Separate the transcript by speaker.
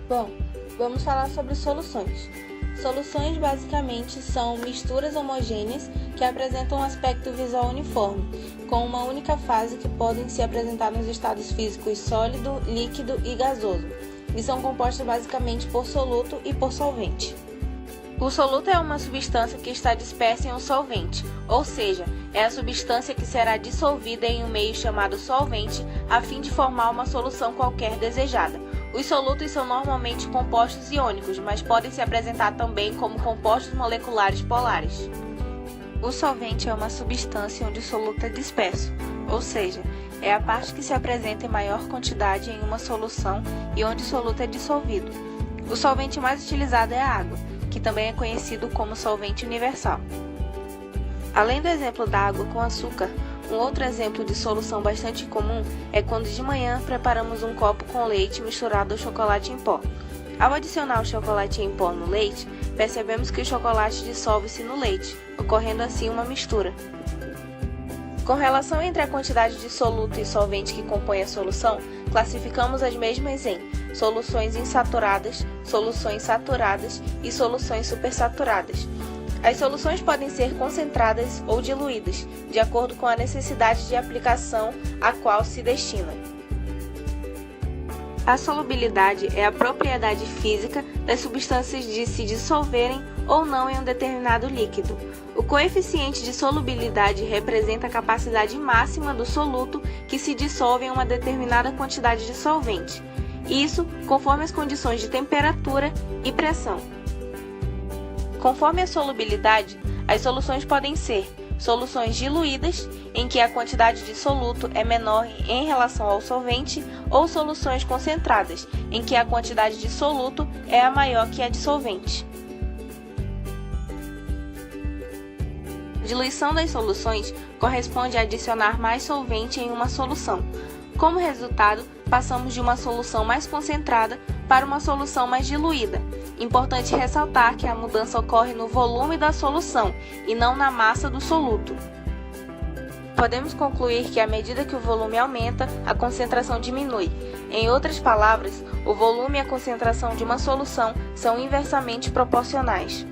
Speaker 1: Bom, vamos falar sobre soluções. Soluções basicamente são misturas homogêneas que apresentam um aspecto visual uniforme, com uma única fase que podem se apresentar nos estados físicos sólido, líquido e gasoso, e são compostas basicamente por soluto e por solvente. O soluto é uma substância que está dispersa em um solvente, ou seja, é a substância que será dissolvida em um meio chamado solvente a fim de formar uma solução qualquer desejada. Os solutos são normalmente compostos iônicos, mas podem se apresentar também como compostos moleculares polares. O solvente é uma substância onde o soluto é disperso, ou seja, é a parte que se apresenta em maior quantidade em uma solução e onde o soluto é dissolvido. O solvente mais utilizado é a água, que também é conhecido como solvente universal. Além do exemplo da água com açúcar, um outro exemplo de solução bastante comum é quando de manhã preparamos um copo com leite misturado ao chocolate em pó. Ao adicionar o chocolate em pó no leite, percebemos que o chocolate dissolve-se no leite, ocorrendo assim uma mistura. Com relação entre a quantidade de soluto e solvente que compõe a solução, classificamos as mesmas em soluções insaturadas, soluções saturadas e soluções supersaturadas. As soluções podem ser concentradas ou diluídas, de acordo com a necessidade de aplicação a qual se destina. A solubilidade é a propriedade física das substâncias de se dissolverem ou não em um determinado líquido. O coeficiente de solubilidade representa a capacidade máxima do soluto que se dissolve em uma determinada quantidade de solvente. Isso conforme as condições de temperatura e pressão. Conforme a solubilidade, as soluções podem ser soluções diluídas, em que a quantidade de soluto é menor em relação ao solvente, ou soluções concentradas, em que a quantidade de soluto é a maior que a de solvente. A diluição das soluções corresponde a adicionar mais solvente em uma solução. Como resultado, passamos de uma solução mais concentrada para uma solução mais diluída. Importante ressaltar que a mudança ocorre no volume da solução e não na massa do soluto. Podemos concluir que à medida que o volume aumenta, a concentração diminui. Em outras palavras, o volume e a concentração de uma solução são inversamente proporcionais.